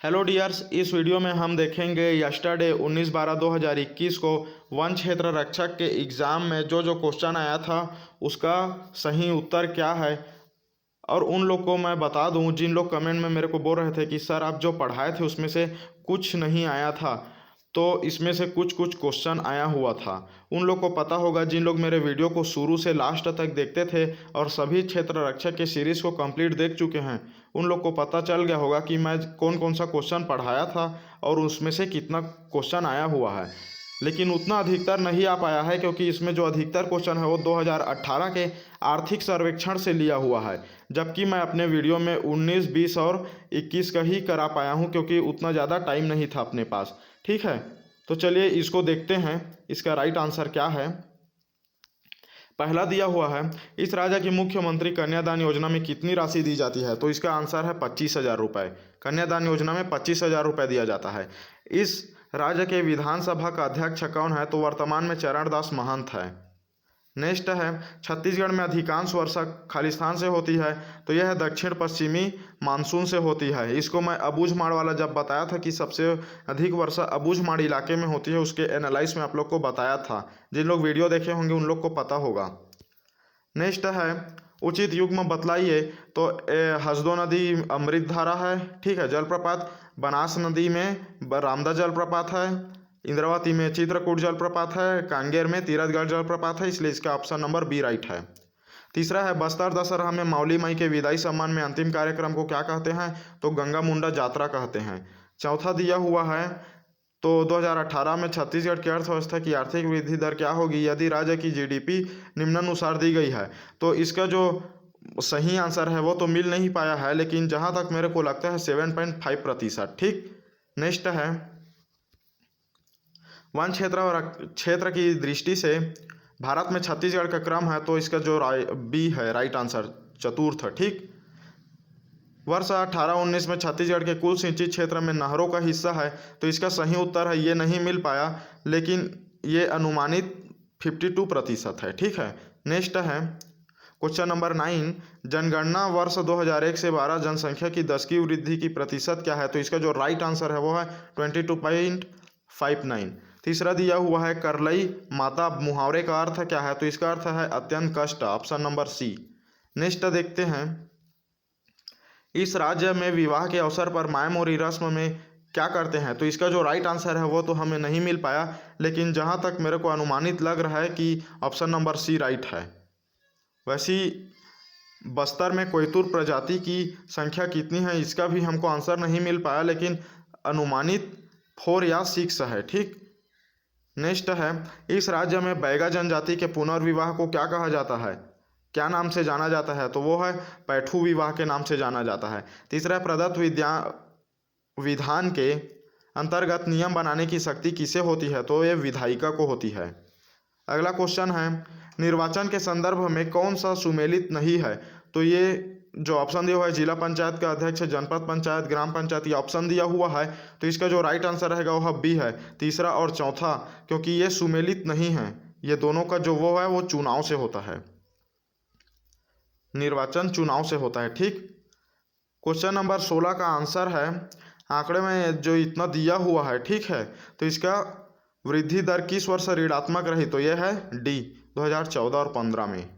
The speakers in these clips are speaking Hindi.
हेलो डियर्स, इस वीडियो में हम देखेंगे यस्टरडे 19/12/2021 को वन क्षेत्र रक्षक के एग्ज़ाम में जो क्वेश्चन आया था उसका सही उत्तर क्या है। और उन लोग को मैं बता दूं जिन लोग कमेंट में मेरे को बोल रहे थे कि सर आप जो पढ़ाए थे उसमें से कुछ नहीं आया था, तो इसमें से कुछ कुछ क्वेश्चन आया हुआ था। उन लोग को पता होगा जिन लोग मेरे वीडियो को शुरू से लास्ट तक देखते थे और सभी क्षेत्र रक्षक के सीरीज़ को कंप्लीट देख चुके हैं, उन लोग को पता चल गया होगा कि मैं कौन कौन सा क्वेश्चन पढ़ाया था और उसमें से कितना क्वेश्चन आया हुआ है। लेकिन उतना अधिकतर नहीं आ पाया है क्योंकि इसमें जो अधिकतर क्वेश्चन है वो 2018 के आर्थिक सर्वेक्षण से लिया हुआ है, जबकि मैं अपने वीडियो में 19, 20 और 21 का ही करा पाया हूँ क्योंकि उतना ज़्यादा टाइम नहीं था अपने पास। ठीक है, तो चलिए इसको देखते हैं इसका राइट आंसर क्या है। पहला दिया हुआ है, इस राज्य की मुख्यमंत्री कन्यादान योजना में कितनी राशि दी जाती है, तो इसका आंसर है 25,000 रुपये। कन्यादान योजना में 25,000 रुपये दिया जाता है। इस राज्य के विधानसभा का अध्यक्ष कौन है, तो वर्तमान में चरणदास महंत है। नेक्स्ट है, छत्तीसगढ़ में अधिकांश वर्षा खालिस्तान से होती है, तो यह दक्षिण पश्चिमी मानसून से होती है। इसको मैं अबूझमाड़ वाला जब बताया था कि सबसे अधिक वर्षा अबूझमाड़ इलाके में होती है, उसके एनालाइज में आप लोग को बताया था। जिन लोग वीडियो देखे होंगे उन लोग को पता होगा। नेक्स्ट है, उचित युग्म बतलाइए, तो हसदो नदी अमृत धारा है। ठीक है, जलप्रपात बनास नदी में रामदा जलप्रपात है, इंद्रावती में चित्रकूट जलप्रपात है, कांगेर में तीरथगढ़ जलप्रपात है, इसलिए इसका ऑप्शन नंबर बी राइट है। तीसरा है, बस्तर दशहरा में मौली माई के विदाई सम्मान में अंतिम कार्यक्रम को क्या कहते हैं, तो गंगा मुंडा यात्रा कहते हैं। चौथा दिया हुआ है, तो 2018 में छत्तीसगढ़ की अर्थव्यवस्था की आर्थिक वृद्धि दर क्या होगी यदि राज्य की जीडीपी निम्नानुसार दी गई है, तो इसका जो सही आंसर है वो तो मिल नहीं पाया है, लेकिन जहाँ तक मेरे को लगता है 7.5%। ठीक, नेक्स्ट है, वन क्षेत्र और क्षेत्र की दृष्टि से भारत में छत्तीसगढ़ का क्रम है, तो इसका जो बी है राइट आंसर, चतुर्थ। ठीक, वर्ष 18-19 में छत्तीसगढ़ के कुल सिंचित क्षेत्र में नहरों का हिस्सा है, तो इसका सही उत्तर है ये नहीं मिल पाया, लेकिन ये अनुमानित 52% है। ठीक है, नेक्स्ट है क्वेश्चन नंबर 9, जनगणना वर्ष 2001 से 12 जनसंख्या की 10 की वृद्धि की प्रतिशत क्या है, तो इसका जो राइट आंसर है वो है 22.59। तीसरा दिया हुआ है, करलई माता मुहावरे का अर्थ क्या है, तो इसका अर्थ है अत्यंत कष्ट, ऑप्शन नंबर सी। नेक्स्ट देखते हैं, इस राज्य में विवाह के अवसर पर माय मोरी रस्म में क्या करते हैं, तो इसका जो राइट आंसर है वो तो हमें नहीं मिल पाया, लेकिन जहाँ तक मेरे को अनुमानित लग रहा है कि ऑप्शन नंबर सी राइट है। वैसी बस्तर में कोयतुर प्रजाति की संख्या कितनी है, इसका भी हमको आंसर नहीं मिल पाया, लेकिन अनुमानित 4 या 6 है। ठीक, नेक्स्ट है, इस राज्य में बैगा जनजाति के पुनर्विवाह को क्या कहा जाता है, क्या नाम से जाना जाता है, तो वो है पैठू विवाह के नाम से जाना जाता है। तीसरा, प्रदत्त विधान के अंतर्गत नियम बनाने की शक्ति किसे होती है, तो ये विधायिका को होती है। अगला क्वेश्चन है, निर्वाचन के संदर्भ में कौन सा सुमेलित नहीं है, तो ये जो ऑप्शन दिया हुआ है जिला पंचायत का अध्यक्ष, जनपद पंचायत, ग्राम पंचायत, ये ऑप्शन दिया हुआ है, तो इसका जो राइट आंसर रहेगा वह बी है, तीसरा और चौथा, क्योंकि ये सुमेलित नहीं है। ये दोनों का जो वो है वो चुनाव से होता है, निर्वाचन चुनाव से होता है। ठीक, क्वेश्चन नंबर 16 का आंसर है, आंकड़े में जो इतना दिया हुआ है, ठीक है, तो इसका वृद्धि दर किस वर्ष ऋणात्मक रही, तो यह है डी, 2014 और 15 में।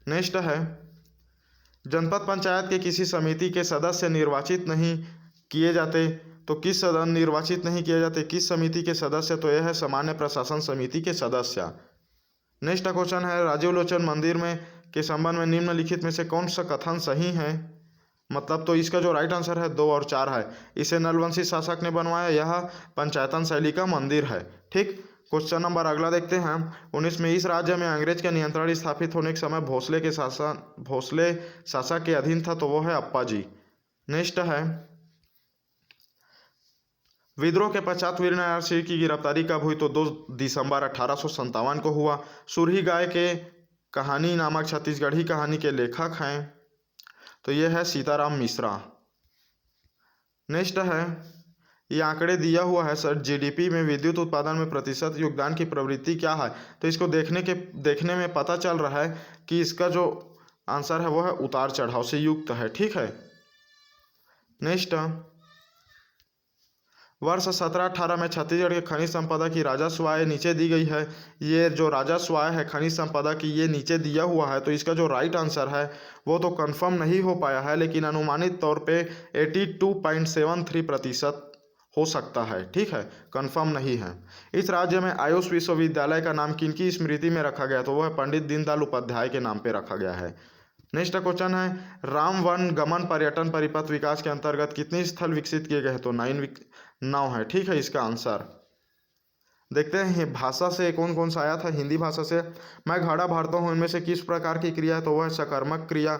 नेक्स्ट है, जनपद पंचायत के किसी समिति के सदस्य निर्वाचित नहीं किए जाते, तो किस सदन निर्वाचित नहीं किए जाते किस समिति के सदस्य, तो यह है सामान्य प्रशासन समिति के सदस्य। नेक्स्ट क्वेश्चन है, राजीव लोचन मंदिर में के संबंध में निम्नलिखित में से कौन सा कथन सही है, मतलब तो इसका जो राइट आंसर है 2 और 4 है। इसे नलवंशी शासक ने बनवाया, यह पंचायतन शैली का मंदिर है। ठीक, क्वेश्चन नंबर अगला देखते हैं, 19 में इस राज्य में अंग्रेज का नियंत्रण स्थापित होने के समय भोसले शासक के अधीन था, तो वो है अप्पा जी। नेक्स्ट है, विद्रोह के पश्चात वीरनारायण सिंह की गिरफ्तारी कब हुई, तो 2 दिसंबर 1857 को हुआ। सुरही गाय के कहानी नामक छत्तीसगढ़ी कहानी के लेखक हैं, तो ये है सीताराम मिश्रा। नेक्स्ट है, ये आंकड़े दिया हुआ है सर, जीडीपी में विद्युत उत्पादन में प्रतिशत योगदान की प्रवृत्ति क्या है, तो इसको देखने में पता चल रहा है कि इसका जो आंसर है वो है उतार चढ़ाव से युक्त है। ठीक है, नेक्स्ट वर्ष 1718 में छत्तीसगढ़ के खनिज संपदा की राजस्व आय नीचे दी गई है। ये जो राजस्व आय है खनिज संपदा की ये नीचे दिया हुआ है, तो इसका जो राइट आंसर है वो तो कंफर्म नहीं हो पाया है, लेकिन अनुमानित तौर पे 82.73% हो सकता है। ठीक है, कंफर्म नहीं है। इस राज्य में आयुष विश्वविद्यालय का नाम किनकी स्मृति में रखा गया, तो वह पंडित दीनदयाल उपाध्याय के नाम पे रखा गया है। नेक्स्ट क्वेश्चन है, राम वन गमन पर्यटन परिपथ विकास के अंतर्गत कितने स्थल विकसित किए गए, तो 9 है। ठीक है, इसका आंसर देखते हैं। भाषा से कौन कौन सा आया था, हिंदी भाषा से, मैं घड़ा भरता हूँ इनमें से किस प्रकार की क्रिया है, तो वह सकर्मक क्रिया।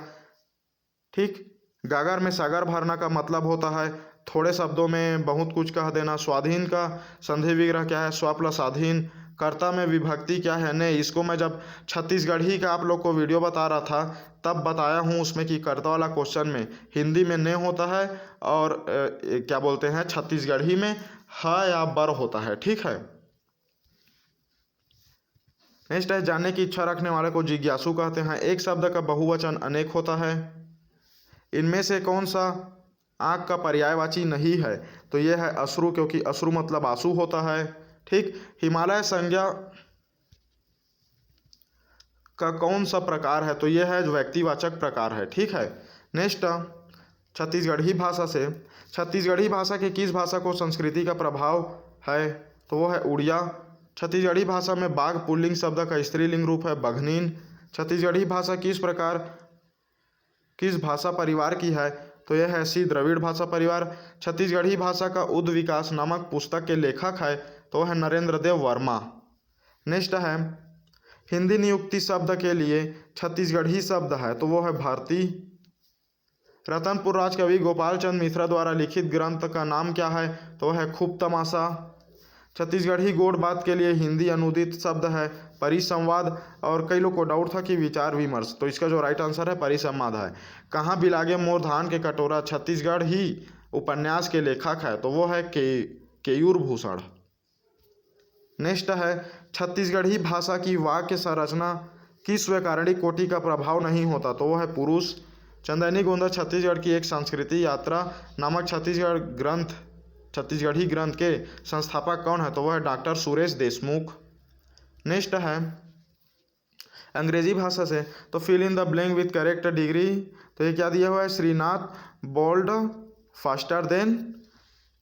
ठीक, गागर में सागर भरना का मतलब होता है थोड़े शब्दों में बहुत कुछ कह देना। स्वाधीन का संधि विग्रह क्या है, स्व प्लस अधीन। कर्ता में विभक्ति क्या है, ने। इसको मैं जब छत्तीसगढ़ी का आप लोग को वीडियो बता रहा था तब बताया हूँ उसमें कि कर्ता वाला क्वेश्चन में हिंदी में ने होता है और क्या बोलते हैं छत्तीसगढ़ी में ह या बर होता है। ठीक है। नेक्स्ट है, जानने की इच्छा रखने वाले को जिज्ञासु कहते हैं। एक शब्द का बहुवचन अनेक होता है। इनमें से कौन सा आँख का पर्यायवाची नहीं है, तो यह है अश्रु, क्योंकि अश्रु मतलब आंसू होता है। ठीक, हिमालय संज्ञा का कौन सा प्रकार है, तो यह है व्यक्तिवाचक प्रकार है। ठीक है। नेक्स्ट, छत्तीसगढ़ी भाषा से, छत्तीसगढ़ी भाषा की किस भाषा को संस्कृति का प्रभाव है, तो वो है उड़िया। छत्तीसगढ़ी भाषा में बाघ पुल्लिंग शब्द का स्त्रीलिंग रूप है बघनीन। छत्तीसगढ़ी भाषा किस भाषा परिवार की है, तो यह है सी द्रविड़ भाषा परिवार। छत्तीसगढ़ी भाषा का उद्ध विकास नामक पुस्तक के लेखक है, तो वह है नरेंद्र देव वर्मा। नेक्स्ट है, हिंदी नियुक्ति शब्द के लिए छत्तीसगढ़ी शब्द है, तो वो है भारती। रतनपुर राजकवि गोपाल चंद मिश्रा द्वारा लिखित ग्रंथ का नाम क्या है, तो वह है खूब तमाशा। छत्तीसगढ़ी गोड बात के लिए हिंदी अनुदित शब्द है परिसंवाद, और कई लोग को डाउट था कि विचार विमर्श, तो इसका जो राइट आंसर है परिसंवाद है। कहाँ बिलागे मोर धान के कटोरा छत्तीसगढ़ ही उपन्यास के लेखक है, तो वो है केयूर भूषण। नेक्स्ट है, छत्तीसगढ़ी भाषा की वाक्य संरचना किस व्याकरणिक कोटि का प्रभाव नहीं होता, तो वो है पुरुष। चंदैनी गोंदा छत्तीसगढ़ की एक सांस्कृतिक यात्रा नामक छत्तीसगढ़ी ग्रंथ के संस्थापक कौन है, तो वह है डॉक्टर सुरेश देशमुख। नेक्स्ट है, अंग्रेजी भाषा से, तो fill in the blank with correct degree, तो ये क्या दिया हुआ है, Srinath bowled faster than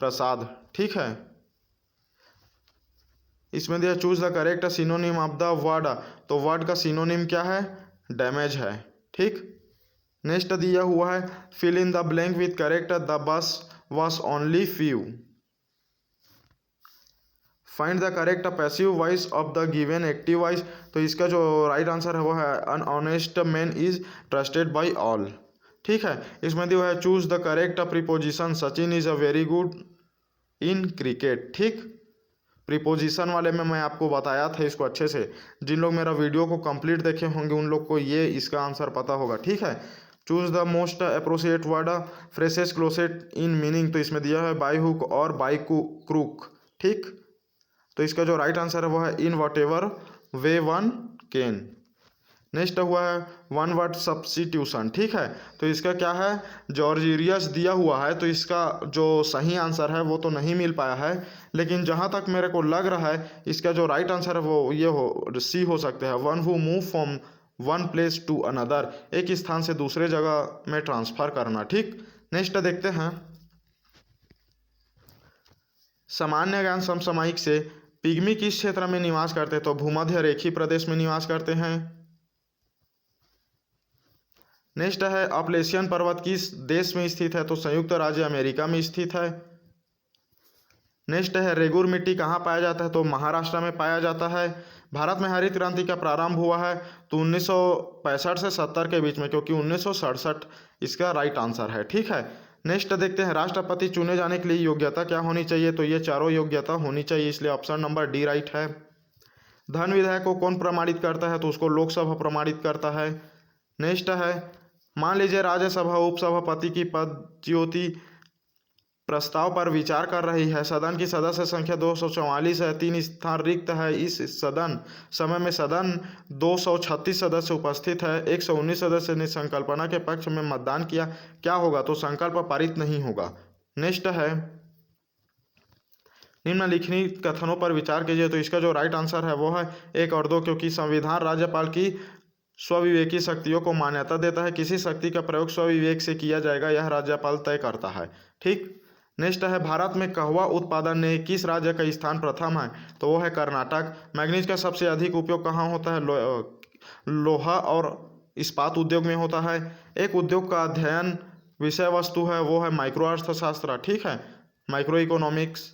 Prasad. ठीक है, इसमें दिया choose the correct synonym of the word, तो वर्ड का सिनोनिम क्या है, डैमेज है। ठीक, नेक्स्ट दिया हुआ है fill in the blank with correct the bus was only few. Find the correct passive voice of the given active voice, तो इसका जो राइट आंसर है वो है अन honest man is trusted by all. ठीक है, इसमें दिया है choose the correct preposition Sachin is a very good in cricket. ठीक, प्रीपोजिशन वाले में मैं आपको बताया था इसको अच्छे से, जिन लोग मेरा वीडियो को कंप्लीट देखे होंगे उन लोग को ये इसका आंसर पता होगा। ठीक है, choose the most appropriate word phrases closest in meaning, तो इसमें दिया है बाई हुक और बाई क्रूक। ठीक, तो इसका जो राइट आंसर है वो है in whatever way one can. Next हुआ है वन वर्ड सब्स्टिट्यूशन। ठीक है, तो इसका क्या है, जॉर्जियस दिया हुआ है, तो इसका जो सही आंसर है वो तो नहीं मिल पाया है, लेकिन जहाँ तक मेरे को लग रहा है इसका जो राइट आंसर है वो ये सी हो सकते हैं, one who move from one place to another, एक स्थान से दूसरे जगह में ट्रांसफर करना। ठीक, नेक्स्ट देखते हैं, सामान्य ज्ञान समसामयिक से पिग्मी किस क्षेत्र में निवास करते हैं, तो भूमध्य रेखी प्रदेश में निवास करते हैं। नेक्स्ट है, अपलेशियन पर्वत किस देश में स्थित है, तो संयुक्त राज्य अमेरिका में स्थित है। नेक्स्ट है, रेगुर मिट्टी कहाँ पाया जाता है, तो महाराष्ट्र में पाया जाता है। भारत में हरित क्रांति का प्रारंभ हुआ है, तो 1965 से 70 के बीच में, क्योंकि 1967 इसका राइट आंसर है। ठीक है, नेक्स्ट देखते हैं, राष्ट्रपति चुने जाने के लिए योग्यता क्या होनी चाहिए, तो ये चारों योग्यता होनी चाहिए, इसलिए ऑप्शन नंबर डी राइट है। धन विधेयक को कौन प्रमाणित करता है, तो उसको लोकसभा प्रमाणित करता है। नेक्स्ट है, मान लीजिए राज्यसभा उपसभापति की पदच्युति प्रस्ताव पर विचार कर रही है, सदन की सदस्य संख्या 244 है, 3 स्थान रिक्त है, इस समय में सदन 236 सदस्य उपस्थित है, 119 सदस्य ने संकल्पना के पक्ष में मतदान किया, क्या होगा, तो संकल्प पारित नहीं होगा। नेक्स्ट है, निम्नलिखित कथनों पर विचार कीजिए। तो इसका जो राइट आंसर है वो है 1 और 2, क्योंकि संविधान राज्यपाल की स्वविवेकी शक्तियों को मान्यता देता है। किसी शक्ति का प्रयोग स्वविवेक से किया जाएगा, यह राज्यपाल तय करता है। ठीक। नेक्स्ट है, भारत में कहवा उत्पादन में किस राज्य का स्थान प्रथम है? तो वो है कर्नाटक। मैग्नीज का सबसे अधिक उपयोग कहाँ होता है? लोहा और इस्पात उद्योग में होता है। एक उद्योग का अध्ययन विषय वस्तु है वो है माइक्रो अर्थशास्त्र। ठीक है, माइक्रो इकोनॉमिक्स।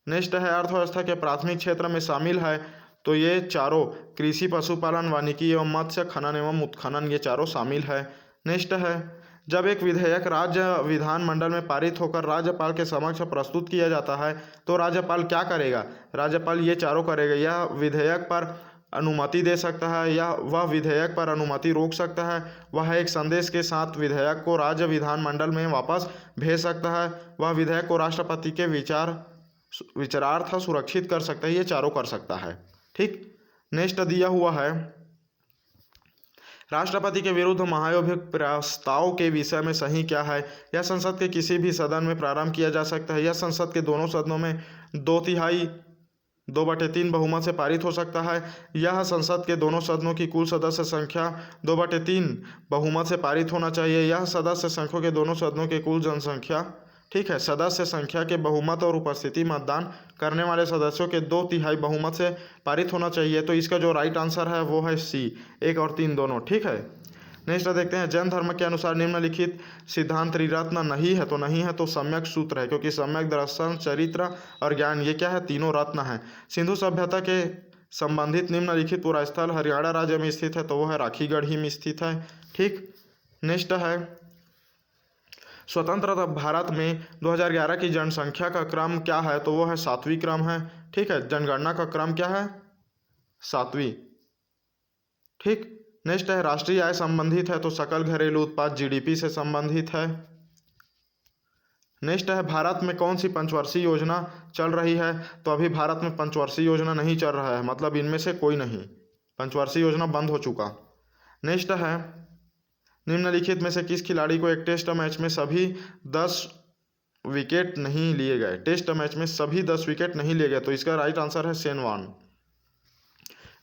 नेक्स्ट है, अर्थव्यवस्था के प्राथमिक क्षेत्र में शामिल है। तो ये चारों कृषि, पशुपालन, वानिकी एवं मत्स्य, खनन एवं उत्खनन, ये चारों शामिल है। नेक्स्ट है, जब एक विधेयक राज्य विधानमंडल में पारित होकर राज्यपाल के समक्ष प्रस्तुत किया जाता है तो राज्यपाल क्या करेगा? राज्यपाल ये चारों करेगा। यह विधेयक पर अनुमति दे सकता है, या वह विधेयक पर अनुमति रोक सकता है। वह एक संदेश के साथ विधेयक को राज्य विधानमंडल में वापस भेज सकता है। वह विधेयक को राष्ट्रपति के विचारार्थ सुरक्षित कर सकता है। ये चारों कर सकता है। ठीक। नेक्स्ट दिया हुआ है, राष्ट्रपति के विरुद्ध महाभियोग प्रस्ताव के विषय में सही क्या है? यह संसद के किसी भी सदन में प्रारंभ किया जा सकता है। यह संसद के दोनों सदनों में 2/3 बहुमत से पारित हो सकता है। यह संसद के दोनों सदनों की कुल सदस्य संख्या 2/3 बहुमत से पारित होना चाहिए। यह सदस्य संख्या के दोनों सदनों के कुल जनसंख्या, ठीक है, सदस्य संख्या के बहुमत और उपस्थिति मतदान करने वाले सदस्यों के 2/3 बहुमत से पारित होना चाहिए। तो इसका जो राइट आंसर है वो है सी, 1 और 3 दोनों। ठीक है। नेक्स्ट देखते हैं, जैन धर्म के अनुसार निम्नलिखित सिद्धांत त्रिरत्न नहीं है। तो नहीं है तो सम्यक सूत्र है, क्योंकि सम्यक दर्शन, चरित्र और ज्ञान, ये क्या है? तीनों रत्न है। सिंधु सभ्यता के संबंधित निम्नलिखित पूरा स्थल हरियाणा राज्य में स्थित है। तो वो है राखीगढ़ ही में स्थित है। ठीक। नेक्स्ट है, स्वतंत्र भारत में 2011 की जनसंख्या का क्रम क्या है? तो वो है 7वीं क्रम है। ठीक है, जनगणना का क्रम क्या है? 7वीं। ठीक। नेक्स्ट है, राष्ट्रीय आय संबंधित है। तो सकल घरेलू उत्पाद जीडीपी से संबंधित है। नेक्स्ट है, भारत में कौन सी पंचवर्षीय योजना चल रही है? तो अभी भारत में पंचवर्षीय योजना नहीं चल रहा है, मतलब इनमें से कोई नहीं, पंचवर्षीय योजना बंद हो चुका। नेक्स्ट है, निम्नलिखित में से किस खिलाड़ी को एक टेस्ट मैच में सभी 10 विकेट नहीं लिए गए? टेस्ट मैच में सभी 10 विकेट नहीं लिए गए। तो इसका राइट आंसर है सेन वान।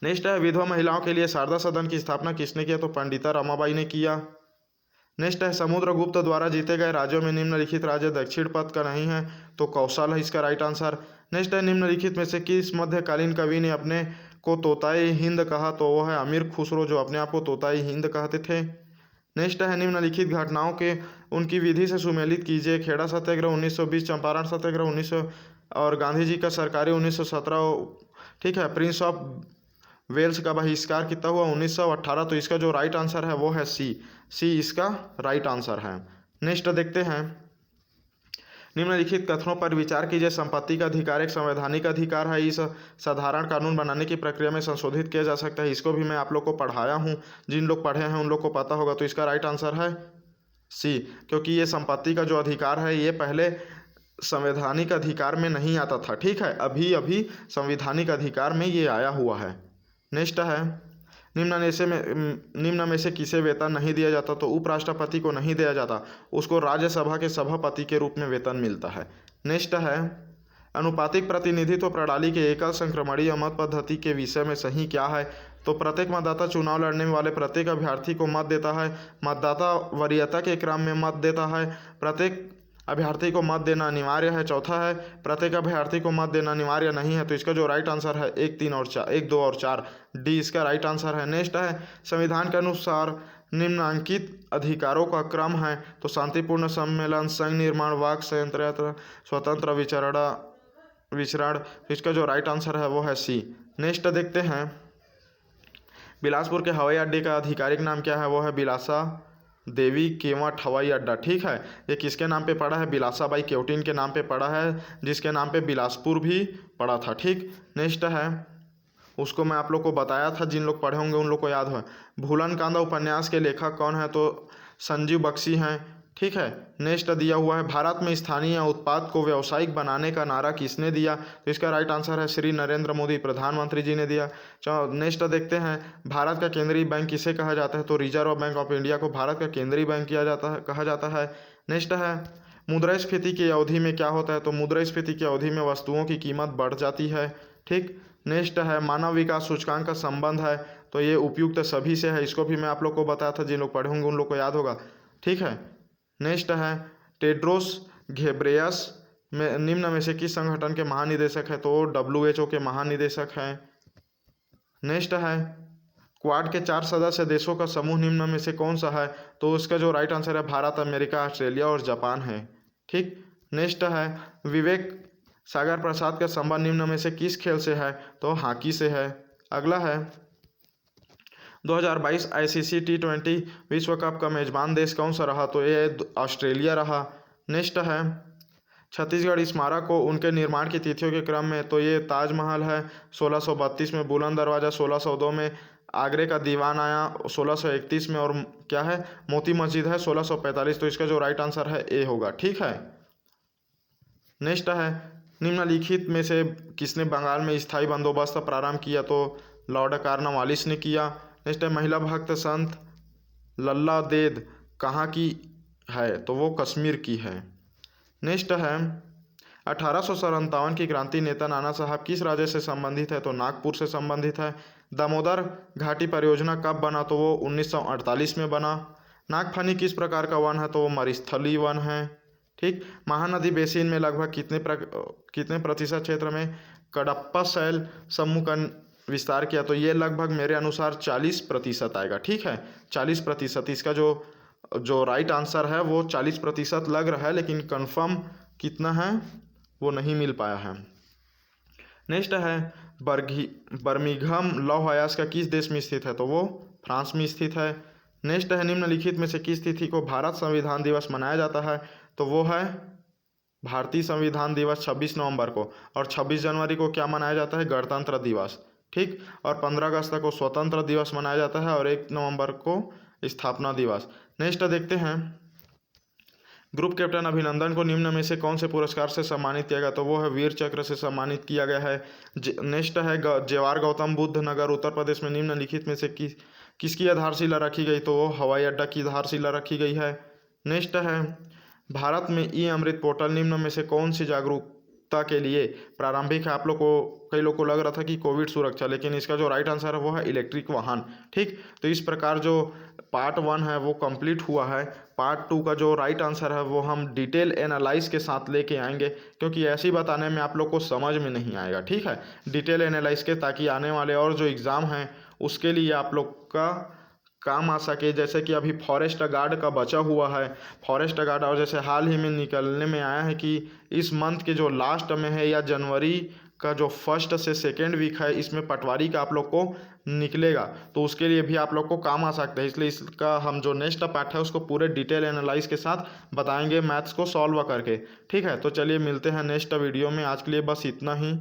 नेक्स्ट है, विधवा महिलाओं के लिए शारदा सदन की स्थापना किसने किया? तो पंडिता रमाबाई ने किया। नेक्स्ट है, समुद्रगुप्त द्वारा जीते गए राज्यों में निम्नलिखित राज्य दक्षिण पथ का नहीं है। तो कौशल है इसका राइट आंसर। नेक्स्ट है, निम्नलिखित में से किस मध्यकालीन कवि ने अपने को तोताई हिंद कहा? तो वह है अमीर खुसरो, जो अपने आप को तोताई हिंद कहते थे। नेक्स्ट है, निम्नलिखित घटनाओं के उनकी विधि से सुमेलित कीजिए। खेड़ा सत्याग्रह 1920, चंपारण सत्याग्रह 1900 और गांधी जी का सरकारी 1917। ठीक है, प्रिंस ऑफ वेल्स का बहिष्कार कितना हुआ? 1918। तो इसका जो राइट आंसर है वो है सी इसका राइट आंसर है। नेक्स्ट देखते हैं, निम्नलिखित कथनों पर विचार कीजिए। संपत्ति का अधिकार एक संवैधानिक अधिकार है। इस साधारण कानून बनाने की प्रक्रिया में संशोधित किया जा सकता है। इसको भी मैं आप लोग को पढ़ाया हूँ, जिन लोग पढ़े हैं उन लोग को पता होगा। तो इसका राइट आंसर है सी, क्योंकि ये संपत्ति का जो अधिकार है ये पहले संवैधानिक अधिकार में नहीं आता था। ठीक है, अभी अभी संवैधानिक अधिकार में ये आया हुआ है। नेक्स्ट है, निम्न में से किसे वेतन नहीं दिया जाता? तो उपराष्ट्रपति को नहीं दिया जाता, उसको राज्यसभा के सभापति के रूप में वेतन मिलता है। नेक्स्ट है, अनुपातिक प्रतिनिधित्व प्रणाली के एकल संक्रमणीय मत पद्धति के विषय में सही क्या है? तो प्रत्येक मतदाता चुनाव लड़ने वाले प्रत्येक अभ्यर्थी को मत देता है। मतदाता वरीयता के क्रम में मत देता है। प्रत्येक अभ्यर्थी को मत देना अनिवार्य है। चौथा है, प्रत्येक अभ्यर्थी को मत देना अनिवार्य नहीं है। तो इसका जो राइट आंसर है 1, 3 और 4, 1, 2 और 4, डी इसका राइट आंसर है। नेक्स्ट है, संविधान के अनुसार निम्नांकित अधिकारों का क्रम है। तो शांतिपूर्ण सम्मेलन, संघ निर्माण, वाक संयंत्र, स्वतंत्र विचरण। इसका जो राइट आंसर है वो है सी। नेक्स्ट देखते हैं, बिलासपुर के हवाई अड्डे का आधिकारिक नाम क्या है? वो है बिलासा देवी केवट हवाई अड्डा। ठीक है, ये किसके नाम पे पड़ा है? बिलासा बाई केवटिन के नाम पे पड़ा है, जिसके नाम पे बिलासपुर भी पड़ा था। ठीक। नेक्स्ट है, उसको मैं आप लोग को बताया था, जिन लोग पढ़े होंगे उन लोग को याद है। भूलन कांदा उपन्यास के लेखक कौन है? तो संजीव बख्शी हैं। ठीक है। नेक्स्ट दिया हुआ है, भारत में स्थानीय उत्पाद को व्यावसायिक बनाने का नारा किसने दिया? तो इसका राइट आंसर है श्री नरेंद्र मोदी, प्रधानमंत्री जी ने दिया। नेक्स्ट देखते हैं, भारत का केंद्रीय बैंक किसे कहा जाता है? तो रिजर्व बैंक ऑफ इंडिया को भारत का केंद्रीय बैंक कहा जाता है। नेक्स्ट है, मुद्रास्फीति की अवधि में क्या होता है, तो मुद्रास्फीति की अवधि में वस्तुओं की कीमत बढ़ जाती है। ठीक। नेक्स्ट है मानव विकास सूचकांक का संबंध है, तो ये उपयुक्त सभी से है, इसको भी मैं आप लोग को बताया था, जिन लोग पढ़े होंगे उन लोग को याद होगा। ठीक है। नेक्स्ट है टेड्रोस घेब्रेयस में निम्न में से किस संगठन के महानिदेशक है, तो WHO के महानिदेशक हैं। नेक्स्ट है क्वाड के 4 सदस्य देशों का समूह निम्न में से कौन सा है, तो उसका जो राइट आंसर है भारत, अमेरिका, ऑस्ट्रेलिया और जापान है। ठीक। नेक्स्ट है विवेक सागर प्रसाद का संबंध निम्न में से किस खेल से है, तो हॉकी से है। अगला है 2022 ICC T20 विश्व कप का मेजबान देश कौन सा रहा, तो ये ऑस्ट्रेलिया रहा। नेक्स्ट है छत्तीसगढ़ स्मारक को उनके निर्माण की तिथियों के क्रम में, तो ये ताजमहल है 1632 में, बुलंद दरवाज़ा 1602 में, आगरे का दीवान आया 1631 में, और क्या है मोती मस्जिद है 1645। तो इसका जो राइट आंसर है ए होगा। ठीक है। नेक्स्ट है निम्नलिखित में से किसने बंगाल में स्थायी बंदोबस्त प्रारंभ किया, तो लॉर्ड कॉर्नवालिस ने किया। नेक्स्ट है महिला भक्त संत लल्ला देद कहाँ की है, तो वो कश्मीर की है। नेक्स्ट है 1857 की क्रांति नेता नाना साहब किस राज्य से संबंधित है, तो नागपुर से संबंधित है। दामोदर घाटी परियोजना कब बना, तो वो 1948 में बना। नागफनी किस प्रकार का वन है, तो वो मरुस्थलीय वन है। ठीक। महानदी बेसिन में लगभग कितने प्रतिशत क्षेत्र में कडप्पा शैल समूह का विस्तार किया, तो ये लगभग मेरे अनुसार 40% आएगा। ठीक है, 40%। इसका जो राइट आंसर है वो 40% लग रहा है, लेकिन कंफर्म कितना है वो नहीं मिल पाया है। नेक्स्ट है बर्मिंघम लौह अयाज का किस देश में स्थित है, तो वो फ्रांस में स्थित है। नेक्स्ट है निम्नलिखित में से किस तिथि को भारत संविधान दिवस मनाया जाता है, तो वो है भारतीय संविधान दिवस 26 नवंबर को, और 26 जनवरी को क्या मनाया जाता है, गणतंत्र दिवस। ठीक। और 15 अगस्त को स्वतंत्र दिवस मनाया जाता है, और 1 नवंबर को स्थापना दिवस। नेक्स्ट देखते हैं ग्रुप कैप्टन अभिनंदन को निम्न में से कौन से पुरस्कार से सम्मानित किया गया, तो वो है वीर चक्र से सम्मानित किया गया है। नेक्स्ट है जवाहर गौतम बुद्ध नगर उत्तर प्रदेश में निम्नलिखित में से किसकी आधारशिला रखी गई, तो वो हवाई अड्डा की आधारशिला रखी गई है। नेक्स्ट है भारत में ई अमृत पोर्टल निम्न में से कौन सी जागरूकता के लिए प्रारंभिक है। आप लोग को कई लोग को लग रहा था कि कोविड सुरक्षा, लेकिन इसका जो राइट आंसर है वो है इलेक्ट्रिक वाहन। ठीक। तो इस प्रकार जो पार्ट 1 है वो कंप्लीट हुआ है। पार्ट 2 का जो राइट आंसर है वो हम डिटेल एनालाइज के साथ लेके आएंगे, क्योंकि ऐसे ही बताने में आप लोग को समझ में नहीं आएगा। ठीक है, डिटेल एनालाइज के, ताकि आने वाले और जो एग्ज़ाम हैं उसके लिए आप लोग का काम आ सके। जैसे कि अभी फॉरेस्ट गार्ड का बचा हुआ है, फॉरेस्ट गार्ड, और जैसे हाल ही में निकलने में आया है कि इस मंथ के जो लास्ट में है या जनवरी का जो 1 से 2 वीक है, इसमें पटवारी का आप लोग को निकलेगा, तो उसके लिए भी आप लोग को काम आ सकता है। इसलिए इसका हम जो नेक्स्ट पार्ट है उसको पूरे डिटेल एनालाइज के साथ बताएंगे, मैथ्स को सॉल्व करके। ठीक है, तो चलिए मिलते हैं नेक्स्ट वीडियो में। आज के लिए बस इतना ही।